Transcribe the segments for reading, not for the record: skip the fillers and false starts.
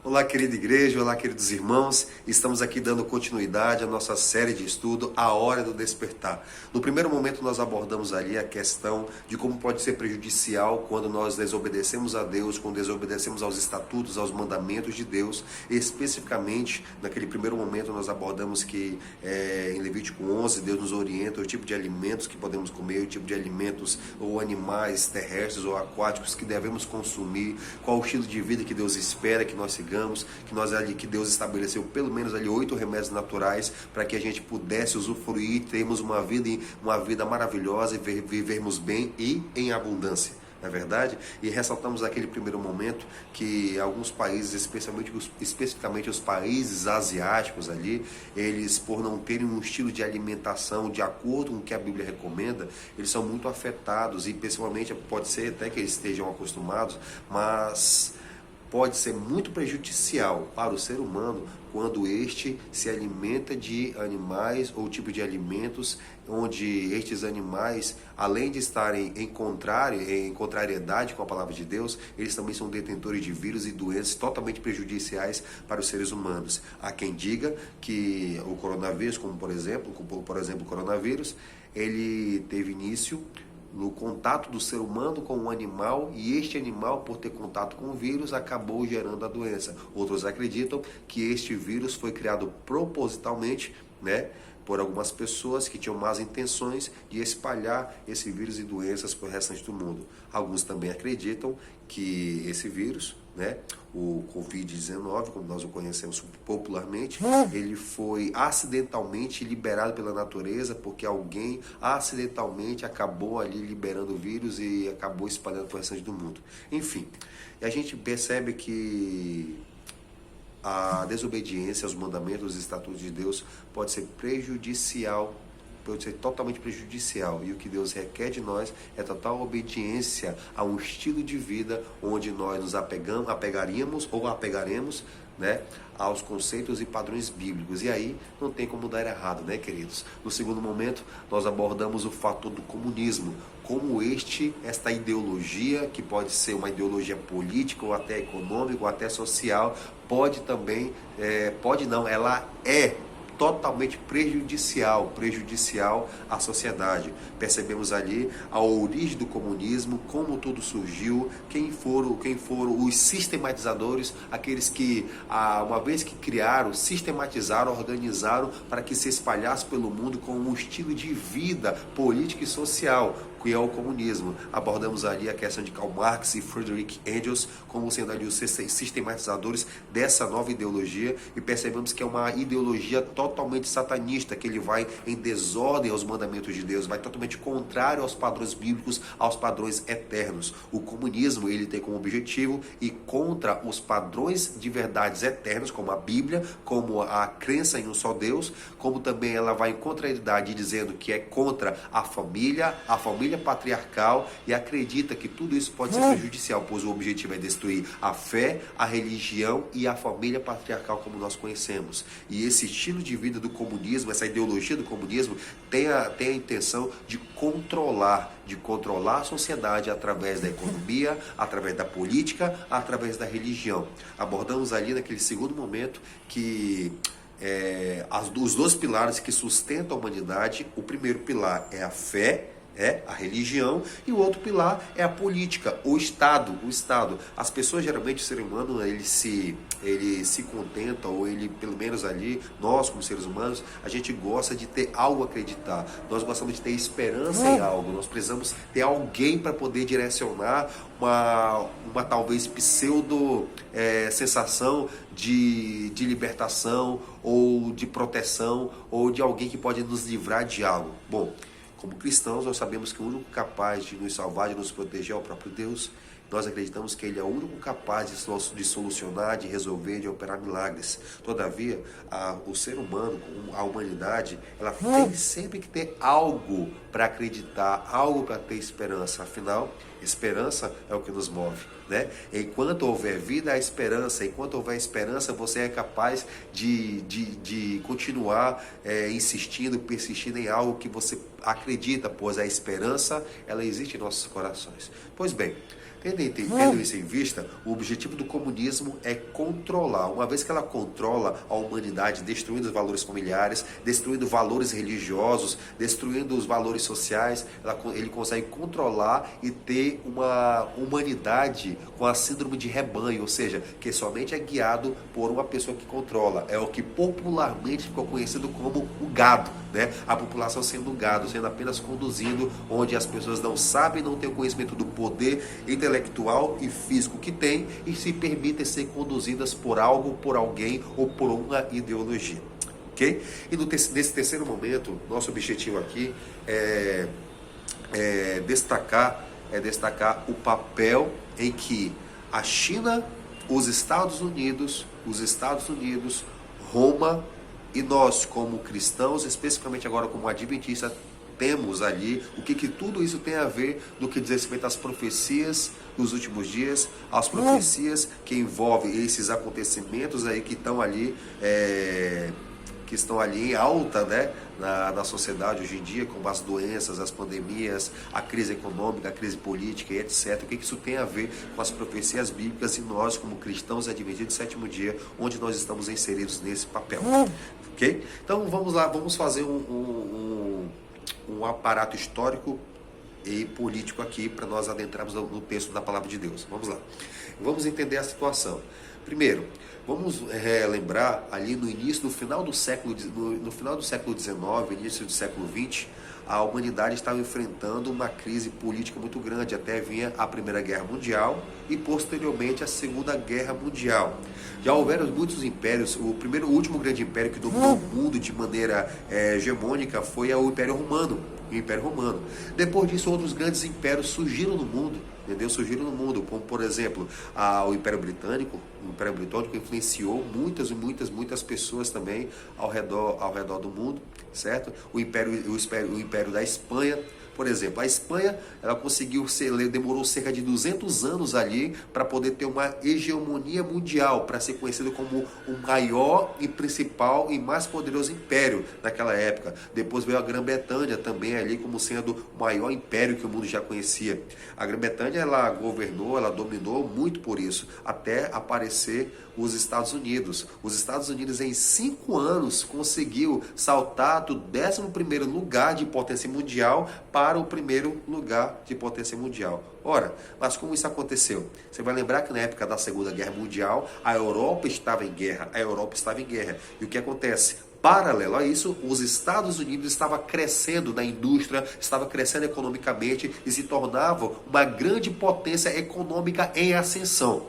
Olá, querida igreja, olá, queridos irmãos. Estamos aqui dando continuidade à nossa série de estudo, A Hora do Despertar. No primeiro momento, nós abordamos ali a questão de como pode ser prejudicial quando nós desobedecemos a Deus, quando desobedecemos aos estatutos, aos mandamentos de Deus. Especificamente, naquele primeiro momento, nós abordamos que em Levítico 11, Deus nos orienta o tipo de alimentos que podemos comer, o tipo de alimentos ou animais terrestres ou aquáticos que devemos consumir, qual o estilo de vida que Deus espera que nós sigamos, que Deus estabeleceu pelo menos ali 8 remédios naturais para que a gente pudesse usufruir, termos uma vida maravilhosa e vivermos bem e em abundância. Não é verdade? E ressaltamos naquele primeiro momento que alguns países, especificamente os países asiáticos ali, eles, por não terem um estilo de alimentação de acordo com o que a Bíblia recomenda, eles são muito afetados e principalmente pode ser até que eles estejam acostumados, mas pode ser muito prejudicial para o ser humano quando este se alimenta de animais ou tipo de alimentos onde estes animais, além de estarem em contrariedade com a palavra de Deus, eles também são detentores de vírus e doenças totalmente prejudiciais para os seres humanos. Há quem diga que o coronavírus, como por exemplo o coronavírus, ele teve início no contato do ser humano com um animal, e este animal, por ter contato com o vírus, acabou gerando a doença. Outros acreditam que este vírus foi criado propositalmente, por algumas pessoas que tinham más intenções de espalhar esse vírus e doenças para o restante do mundo. Alguns também acreditam que esse vírus, o Covid-19, como nós o conhecemos popularmente, ele foi acidentalmente liberado pela natureza, porque alguém acidentalmente acabou ali liberando o vírus e acabou espalhando para o restante do mundo. Enfim, a gente percebe que a desobediência aos mandamentos, aos estatutos de Deus pode ser prejudicial, pode ser totalmente prejudicial, e o que Deus requer de nós é total obediência a um estilo de vida onde nós nos apegaremos aos conceitos e padrões bíblicos. E aí não tem como dar errado, queridos? No segundo momento, nós abordamos o fator do comunismo, como esta ideologia, que pode ser uma ideologia política ou até econômica ou até social, ela é totalmente prejudicial à sociedade. Percebemos ali a origem do comunismo, como tudo surgiu, quem foram os sistematizadores, aqueles que, uma vez que criaram, sistematizaram, organizaram para que se espalhasse pelo mundo com um estilo de vida política e social, que é o comunismo. Abordamos ali a questão de Karl Marx e Friedrich Engels como sendo ali os sistematizadores dessa nova ideologia, e percebemos que é uma ideologia totalmente satanista, que ele vai em desordem aos mandamentos de Deus, vai totalmente contrário aos padrões bíblicos, aos padrões eternos. O comunismo, ele tem como objetivo ir contra os padrões de verdades eternas, como a Bíblia, como a crença em um só Deus, como também ela vai em contrariedade dizendo que é contra a família patriarcal, e acredita que tudo isso pode ser prejudicial, pois o objetivo é destruir a fé, a religião e a família patriarcal como nós conhecemos. E esse estilo de vida do comunismo, essa ideologia do comunismo, tem a intenção de controlar a sociedade através da economia, através da política, através da religião. Abordamos ali naquele segundo momento que os dois pilares que sustentam a humanidade, o primeiro pilar é a fé, a religião, e o outro pilar é a política, o Estado. As pessoas, geralmente, o ser humano, ele se contenta, ou ele, pelo menos ali, nós como seres humanos, a gente gosta de ter algo a acreditar, nós gostamos de ter esperança em algo, nós precisamos ter alguém para poder direcionar uma talvez pseudo sensação de libertação, ou de proteção, ou de alguém que pode nos livrar de algo. Bom, como cristãos, nós sabemos que o único capaz de nos salvar, de nos proteger é o próprio Deus. Nós acreditamos que Ele é o único capaz de solucionar, de resolver, de operar milagres. Todavia, o ser humano, a humanidade, ela tem sempre que ter algo para acreditar, algo para ter esperança. Afinal, esperança é o que nos move. Enquanto houver vida, há esperança. Enquanto houver esperança, você é capaz de continuar insistindo, persistindo em algo que você acredita, pois a esperança, ela existe em nossos corações. Pois bem, Tendo isso em vista, o objetivo do comunismo é controlar. Uma vez que ela controla a humanidade, destruindo os valores familiares, destruindo valores religiosos, destruindo os valores sociais, ele consegue controlar e ter uma humanidade com a síndrome de rebanho, ou seja, que somente é guiado por uma pessoa que controla. É o que popularmente ficou conhecido como o gado, né? A população sendo um gado, sendo apenas conduzindo onde as pessoas não sabem, não têm o conhecimento do poder intelectual e físico que tem e se permitem ser conduzidas por algo, por alguém ou por uma ideologia. Ok? E nesse terceiro momento, nosso objetivo aqui é destacar o papel em que a China, os Estados Unidos, Roma e nós como cristãos, especificamente agora como adventistas, temos ali o que tudo isso tem a ver no que diz respeito às profecias dos últimos dias, às profecias que envolvem esses acontecimentos aí que estão ali em alta, né, na sociedade hoje em dia, como as doenças, as pandemias, a crise econômica, a crise política e etc. O que isso tem a ver com as profecias bíblicas e nós, como cristãos adventistas do sétimo dia, onde nós estamos inseridos nesse papel. Ok? Então vamos lá, vamos fazer um aparato histórico e político aqui para nós adentrarmos no texto da palavra de Deus. Vamos lá. Vamos entender a situação. Primeiro, vamos lembrar ali no final do século XIX, início do século XX, a humanidade estava enfrentando uma crise política muito grande, até vinha a Primeira Guerra Mundial e posteriormente a Segunda Guerra Mundial. Já houveram muitos impérios, o último grande império que dominou o mundo de maneira hegemônica foi o Império Romano. Depois disso, outros grandes impérios surgiram no mundo, como por exemplo o Império Britânico. O Império Britânico influenciou muitas pessoas também ao redor do mundo, certo? O Império da Espanha. Por exemplo, a Espanha, ela demorou cerca de 200 anos ali para poder ter uma hegemonia mundial, para ser conhecido como o maior e principal e mais poderoso império naquela época. Depois veio a Grã-Bretanha também ali como sendo o maior império que o mundo já conhecia. A Grã-Bretanha, ela dominou muito por isso, até aparecer os Estados Unidos. Os Estados Unidos em 5 anos conseguiu saltar do 11º lugar de potência mundial para o primeiro lugar de potência mundial. Ora, mas como isso aconteceu? Você vai lembrar que na época da Segunda Guerra Mundial, a Europa estava em guerra. E o que acontece? Paralelo a isso, os Estados Unidos estavam crescendo na indústria, estava crescendo economicamente e se tornava uma grande potência econômica em ascensão.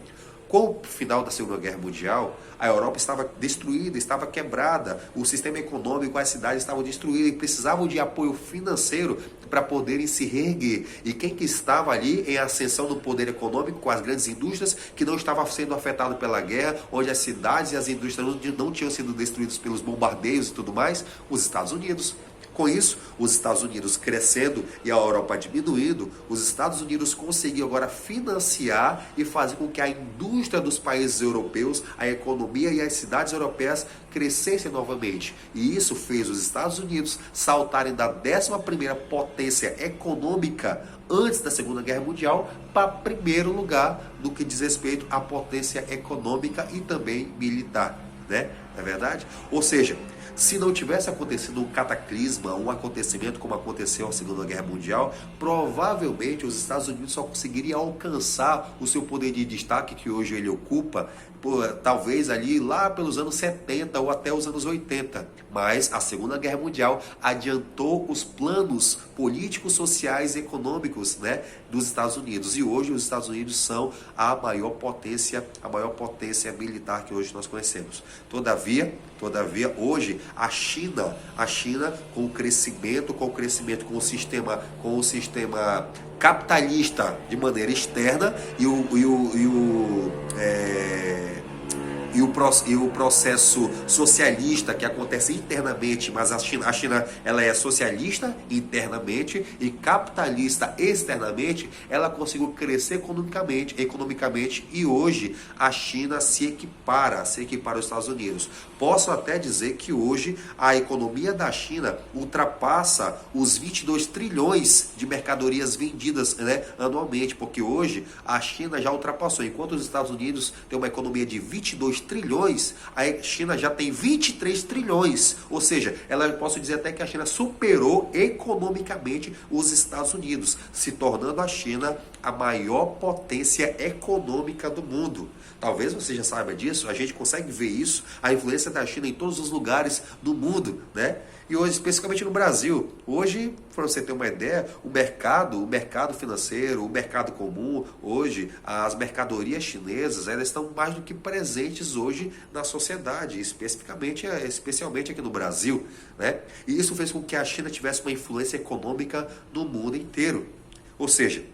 Com o final da Segunda Guerra Mundial, a Europa estava destruída, estava quebrada, o sistema econômico, as cidades estavam destruídas e precisavam de apoio financeiro para poderem se reerguer. E quem que estava ali em ascensão do poder econômico com as grandes indústrias que não estavam sendo afetadas pela guerra, onde as cidades e as indústrias não tinham sido destruídas pelos bombardeios e tudo mais? Os Estados Unidos. Com isso, os Estados Unidos crescendo e a Europa diminuindo, os Estados Unidos conseguiu agora financiar e fazer com que a indústria dos países europeus, a economia e as cidades europeias crescessem novamente. E isso fez os Estados Unidos saltarem da 11ª potência econômica antes da Segunda Guerra Mundial para primeiro lugar no que diz respeito à potência econômica e também militar, né? Não é verdade? Ou seja, se não tivesse acontecido um cataclisma, um acontecimento como aconteceu na Segunda Guerra Mundial, provavelmente os Estados Unidos só conseguiriam alcançar o seu poder de destaque que hoje ele ocupa, talvez ali lá pelos anos 70 ou até os anos 80. Mas a Segunda Guerra Mundial adiantou os planos políticos, sociais e econômicos, né, dos Estados Unidos. E hoje os Estados Unidos são a maior potência militar que hoje nós conhecemos. Todavia, hoje a China com o crescimento, com o sistema capitalista de maneira externa e o processo socialista que acontece internamente, mas a China ela é socialista internamente e capitalista externamente, ela conseguiu crescer economicamente e hoje a China se equipara aos Estados Unidos. Posso até dizer que hoje a economia da China ultrapassa os 22 trilhões de mercadorias vendidas, né, anualmente, porque hoje a China já ultrapassou, enquanto os Estados Unidos têm uma economia de 22 trilhões, a China já tem 23 trilhões, ou seja, posso dizer até que a China superou economicamente os Estados Unidos, se tornando a China a maior potência econômica do mundo. Talvez você já saiba disso, a gente consegue ver isso, a influência da China em todos os lugares do mundo, né? E hoje, especificamente no Brasil, hoje, para você ter uma ideia, o mercado financeiro, o mercado comum, hoje, as mercadorias chinesas, elas estão mais do que presentes hoje na sociedade, especialmente aqui no Brasil, né? E isso fez com que a China tivesse uma influência econômica no mundo inteiro. Ou seja,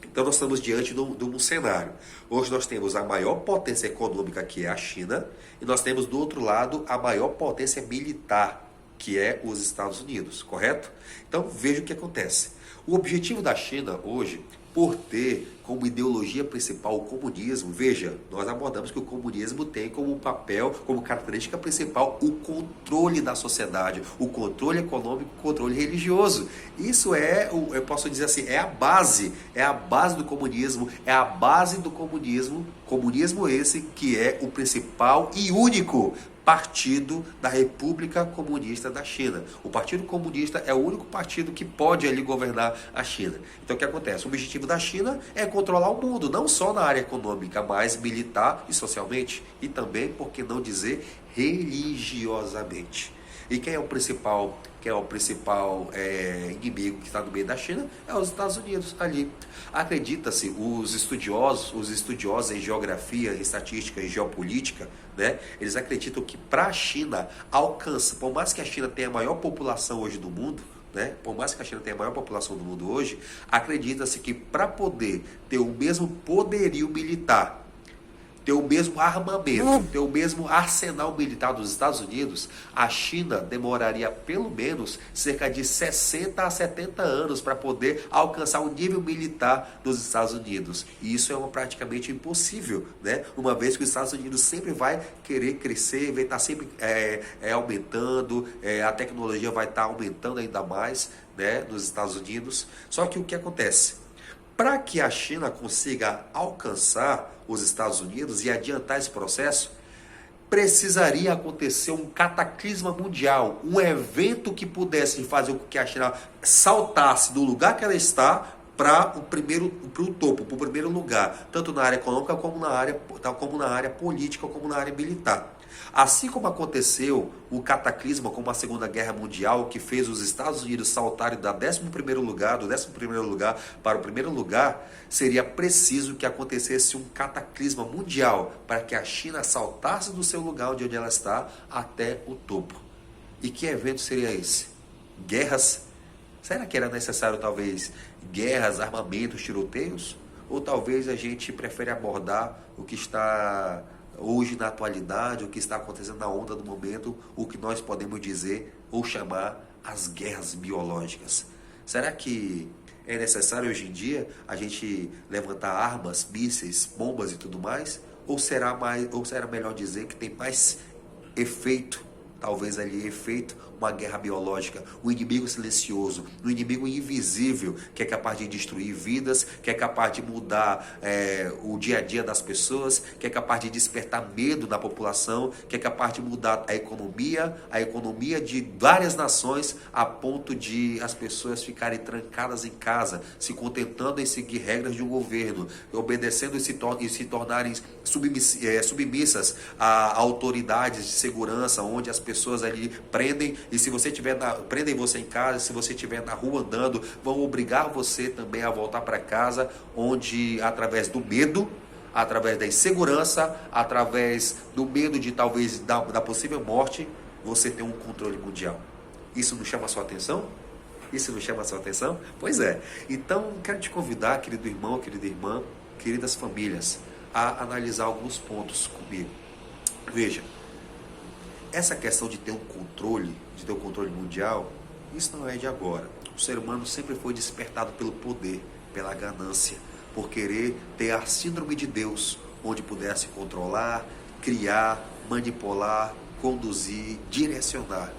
então nós estamos diante de um cenário. Hoje nós temos a maior potência econômica, que é a China, e nós temos do outro lado a maior potência militar, que é os Estados Unidos, correto? Então veja o que acontece. O objetivo da China hoje, por ter como ideologia principal o comunismo, veja, nós abordamos que o comunismo tem como papel, como característica principal, o controle da sociedade, o controle econômico, o controle religioso. Isso eu posso dizer assim, é a base do comunismo, comunismo esse que é o principal e único partido da República Comunista da China. O Partido Comunista é o único partido que pode ali governar a China. Então o que acontece? O objetivo da China é controlar o mundo, não só na área econômica, mas militar e socialmente, e também, por que não dizer, religiosamente. E quem é o principal inimigo que está no meio da China? É os Estados Unidos ali. Acredita-se, os estudiosos em geografia, em estatística e geopolítica, né, eles acreditam que para a China alcança, por mais que a China tenha a maior população hoje do mundo, né, por mais que a China tenha a maior população do mundo hoje, acredita-se que para poder ter o mesmo poderio militar, ter o mesmo armamento, ter o mesmo arsenal militar dos Estados Unidos, a China demoraria pelo menos cerca de 60 a 70 anos para poder alcançar o nível militar dos Estados Unidos. E isso é praticamente impossível, né? Uma vez que os Estados Unidos sempre vai querer crescer, vai estar sempre aumentando, a tecnologia vai estar aumentando ainda mais, né, nos Estados Unidos. Só que o que acontece? Para que a China consiga alcançar os Estados Unidos e adiantar esse processo, precisaria acontecer um cataclisma mundial, um evento que pudesse fazer com que a China saltasse do lugar que ela está para o topo, para o primeiro lugar, tanto na área econômica como na área política, como na área militar. Assim como aconteceu o cataclisma como a Segunda Guerra Mundial, que fez os Estados Unidos saltarem do 11º lugar para o primeiro lugar, seria preciso que acontecesse um cataclisma mundial para que a China saltasse do seu lugar onde ela está até o topo. E que evento seria esse? Guerras? Será que era necessário talvez guerras, armamentos, tiroteios? Ou talvez a gente prefere abordar o que está hoje na atualidade, o que está acontecendo na onda do momento, o que nós podemos dizer ou chamar as guerras biológicas. Será que é necessário hoje em dia a gente levantar armas, mísseis, bombas e tudo mais? Ou será melhor dizer que tem mais efeito, talvez ali uma guerra biológica, um inimigo silencioso, um inimigo invisível, que é capaz de destruir vidas, que é capaz de mudar o dia a dia das pessoas, que é capaz de despertar medo na população, que é capaz de mudar a economia de várias nações, a ponto de as pessoas ficarem trancadas em casa, se contentando em seguir regras de um governo, obedecendo e se tornarem submissas a autoridades de segurança, onde as pessoas ali prendem, e se você prendem você em casa, se você estiver na rua andando, vão obrigar você também a voltar para casa, onde através do medo, através da insegurança, através do medo de talvez da possível morte, você tem um controle mundial. Isso não chama a sua atenção? Isso não chama a sua atenção? Pois é. Então, quero te convidar, querido irmão, querida irmã, queridas famílias, a analisar alguns pontos comigo. Veja, essa questão de ter um controle, mundial, isso não é de agora. O ser humano sempre foi despertado pelo poder, pela ganância, por querer ter a síndrome de Deus, onde pudesse controlar, criar, manipular, conduzir, direcionar.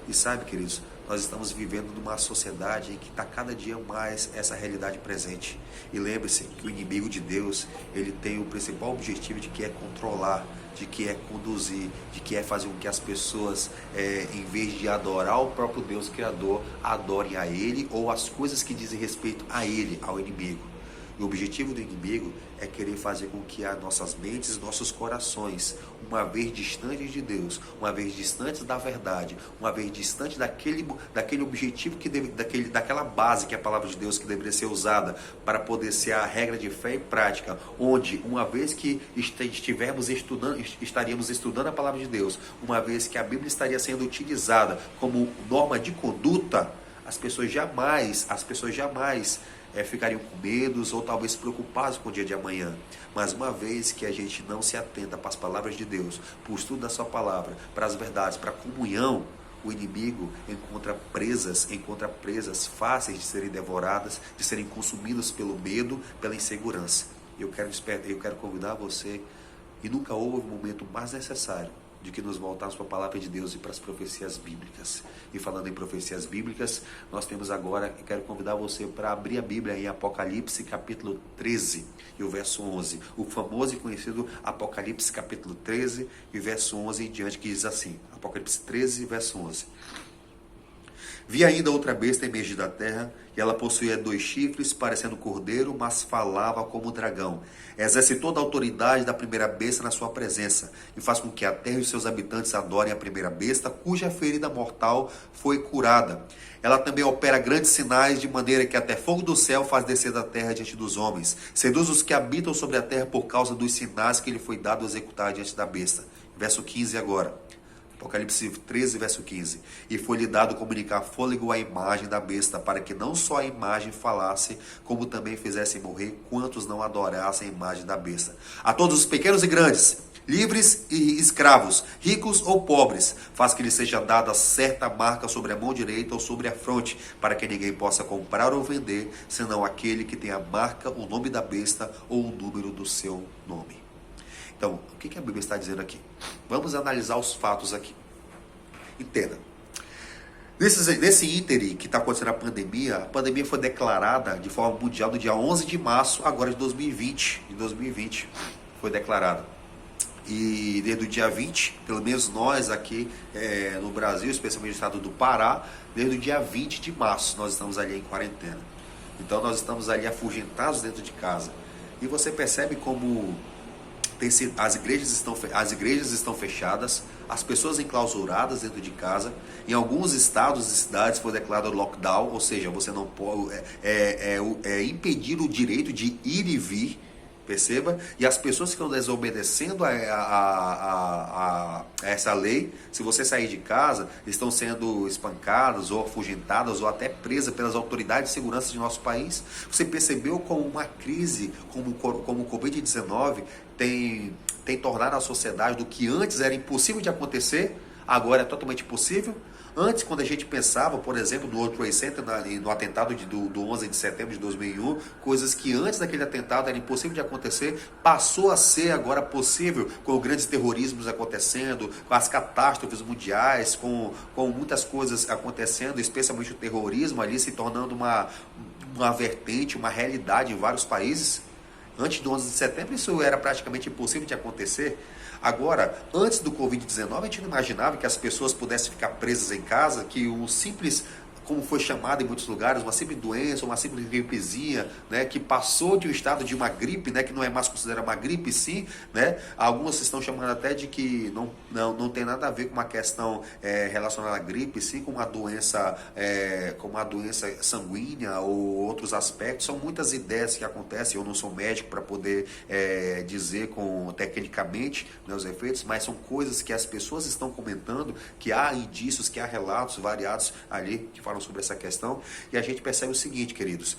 E sabe, queridos, nós estamos vivendo numa sociedade em que está cada dia mais essa realidade presente. E lembre-se que o inimigo de Deus, ele tem o principal objetivo de que é controlar, de que é conduzir, de que é fazer com que as pessoas, em vez de adorar o próprio Deus Criador, adorem a Ele ou as coisas que dizem respeito a Ele, ao inimigo. E o objetivo do inimigo é querer fazer com que as nossas mentes, nossos corações, uma vez distantes de Deus, uma vez distantes da verdade, uma vez distantes daquele objetivo, daquela base que é a palavra de Deus, que deveria ser usada para poder ser a regra de fé e prática, onde uma vez que estaríamos estudando a palavra de Deus, uma vez que a Bíblia estaria sendo utilizada como norma de conduta, as pessoas jamais ficariam com medos ou talvez preocupados com o dia de amanhã. Mas uma vez que a gente não se atenta para as palavras de Deus, para o estudo da sua palavra, para as verdades, para a comunhão, o inimigo encontra presas fáceis de serem devoradas, de serem consumidas pelo medo, pela insegurança. Eu quero convidar você, e nunca houve um momento mais necessário de que nos voltarmos para a palavra de Deus e para as profecias bíblicas. E falando em profecias bíblicas, nós temos agora, eu quero convidar você para abrir a Bíblia em Apocalipse capítulo 13 e o verso 11. O famoso e conhecido Apocalipse capítulo 13 e verso 11 em diante, que diz assim, Apocalipse 13 verso 11. Vi ainda outra besta emergir da terra, e ela possuía 2 chifres, parecendo cordeiro, mas falava como dragão. Exerce toda a autoridade da primeira besta na sua presença, e faz com que a terra e os seus habitantes adorem a primeira besta, cuja ferida mortal foi curada. Ela também opera grandes sinais, de maneira que até fogo do céu faz descer da terra diante dos homens. Seduz os que habitam sobre a terra por causa dos sinais que lhe foi dado executar diante da besta. Verso 15 agora. Apocalipse 13, verso 15. E foi-lhe dado comunicar fôlego à imagem da besta, para que não só a imagem falasse, como também fizessem morrer quantos não adorassem a imagem da besta. A todos os pequenos e grandes, livres e escravos, ricos ou pobres, faz que lhe seja dada certa marca sobre a mão direita ou sobre a fronte, para que ninguém possa comprar ou vender, senão aquele que tem a marca, o nome da besta ou o número do seu nome. Então, o que a Bíblia está dizendo aqui? Vamos analisar os fatos aqui. Entenda. Nesse ínterim que está acontecendo a pandemia foi declarada de forma mundial no dia 11 de março, agora de 2020. Em 2020 foi declarada. E desde o dia 20, pelo menos nós aqui no Brasil, especialmente no estado do Pará, desde o dia 20 de março nós estamos ali em quarentena. Então nós estamos ali afugentados dentro de casa. E você percebe como as igrejas estão fechadas, as pessoas enclausuradas dentro de casa. Em alguns estados e cidades foi declarado lockdown, ou seja, você não pode impedir o direito de ir e vir, perceba? E as pessoas que estão desobedecendo a essa lei, se você sair de casa, estão sendo espancadas ou afugentadas ou até presas pelas autoridades de segurança de nosso país. Você percebeu como uma crise, como o Covid-19 tem tornado a sociedade do que antes era impossível de acontecer, agora é totalmente possível? Antes, quando a gente pensava, por exemplo, no World Trade Center, no atentado do 11 de setembro de 2001, coisas que antes daquele atentado era impossível de acontecer, passou a ser agora possível, com grandes terrorismos acontecendo, com as catástrofes mundiais, com muitas coisas acontecendo, especialmente o terrorismo ali se tornando uma vertente, uma realidade em vários países. Antes do 11 de setembro isso era praticamente impossível de acontecer. Agora, antes do Covid-19, a gente não imaginava que as pessoas pudessem ficar presas em casa, que o simples, como foi chamado em muitos lugares, uma simples doença, uma simples gripezinha, né, que passou de um estado de uma gripe, né, que não é mais considerada uma gripe, sim, né, algumas estão chamando até de que não tem nada a ver com uma questão relacionada à gripe, sim, com uma doença sanguínea ou outros aspectos. São muitas ideias que acontecem. Eu não sou médico para poder dizer tecnicamente, né, os efeitos, mas são coisas que as pessoas estão comentando, que há indícios, que há relatos variados ali que falam sobre essa questão, e a gente percebe o seguinte, queridos,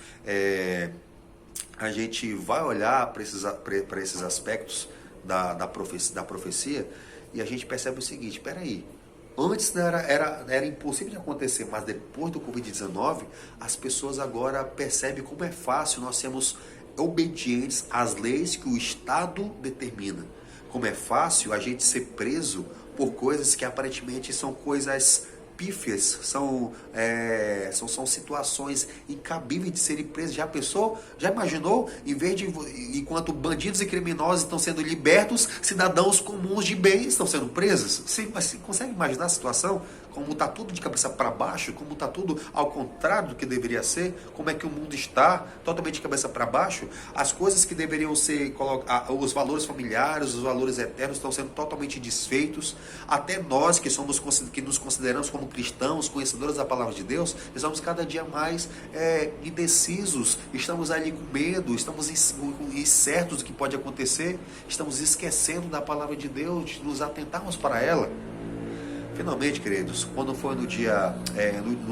a gente vai olhar para esses aspectos, da profecia, e a gente percebe o seguinte: espera aí, antes era impossível de acontecer, mas depois do Covid-19, as pessoas agora percebem como é fácil nós sermos obedientes às leis que o Estado determina. Como é fácil a gente ser preso por coisas que aparentemente são coisas pífias, são situações incabíveis de serem presos. Já pensou? Já imaginou? Em vez de, enquanto bandidos e criminosos estão sendo libertos, cidadãos comuns de bem estão sendo presos? Você consegue imaginar a situação? Como está tudo de cabeça para baixo, como está tudo ao contrário do que deveria ser, como é que o mundo está totalmente de cabeça para baixo, as coisas que deveriam ser, os valores familiares, os valores eternos estão sendo totalmente desfeitos. Até nós que nos consideramos como cristãos, conhecedores da palavra de Deus, estamos cada dia mais indecisos, estamos ali com medo, estamos incertos do que pode acontecer, estamos esquecendo da palavra de Deus, de nos atentarmos para ela. Finalmente, queridos, quando foi no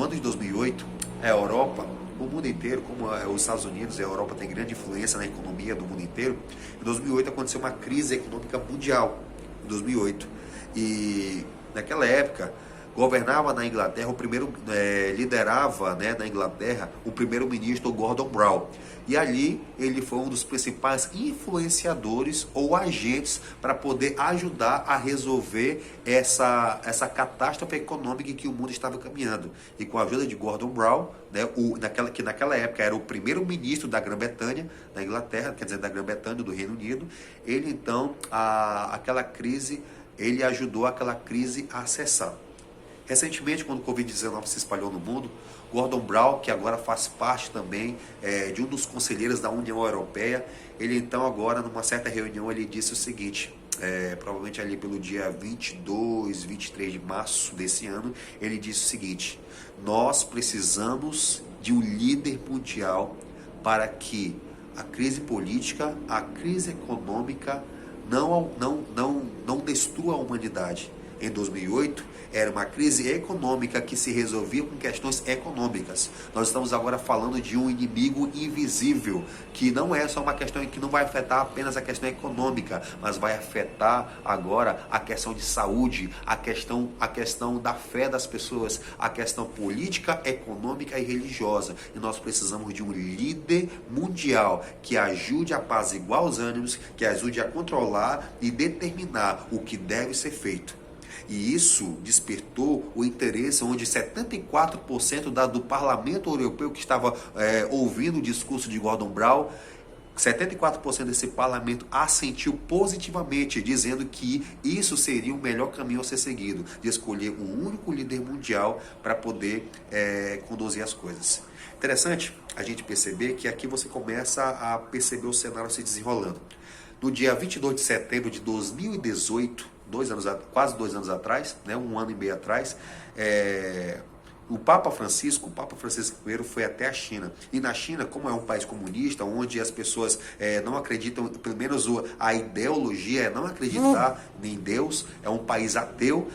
ano de 2008, a Europa, o mundo inteiro, como os Estados Unidos e a Europa tem grande influência na economia do mundo inteiro, em 2008 aconteceu uma crise econômica mundial, em 2008. E naquela época, governava na Inglaterra, liderava, na Inglaterra, o primeiro-ministro Gordon Brown. E ali ele foi um dos principais influenciadores ou agentes para poder ajudar a resolver essa catástrofe econômica que o mundo estava caminhando. E com a ajuda de Gordon Brown, que naquela época era o primeiro-ministro da Grã-Bretanha, da Inglaterra, quer dizer, da Grã-Bretanha, do Reino Unido, ele então, ele ajudou aquela crise a cessar. Recentemente, quando o Covid-19 se espalhou no mundo, Gordon Brown, que agora faz parte também de um dos conselheiros da União Europeia, ele então agora, numa certa reunião, ele disse o seguinte, provavelmente ali pelo dia 22, 23 de março desse ano, ele disse o seguinte: nós precisamos de um líder mundial para que a crise política, a crise econômica não destrua a humanidade. Em 2008, era uma crise econômica que se resolvia com questões econômicas. Nós estamos agora falando de um inimigo invisível, que não é só uma questão que não vai afetar apenas a questão econômica, mas vai afetar agora a questão de saúde, a questão da fé das pessoas, a questão política, econômica e religiosa. E nós precisamos de um líder mundial que ajude a apaziguar os ânimos, que ajude a controlar e determinar o que deve ser feito. E isso despertou o interesse, onde 74% do Parlamento Europeu que estava ouvindo o discurso de Gordon Brown, 74% desse parlamento assentiu positivamente, dizendo que isso seria o melhor caminho a ser seguido, de escolher um único líder mundial para poder conduzir as coisas. Interessante a gente perceber que aqui você começa a perceber o cenário se desenrolando. No dia 22 de setembro de 2018, quase 2 anos atrás, 1 ano e meio atrás, o Papa Francisco I foi até a China. E na China, como é um país comunista, onde as pessoas não acreditam, pelo menos a ideologia é não acreditar em Deus, é um país ateu,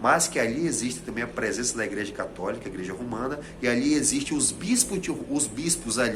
mas que ali existe também a presença da Igreja Católica, a Igreja Romana, e ali existem os bispos ali,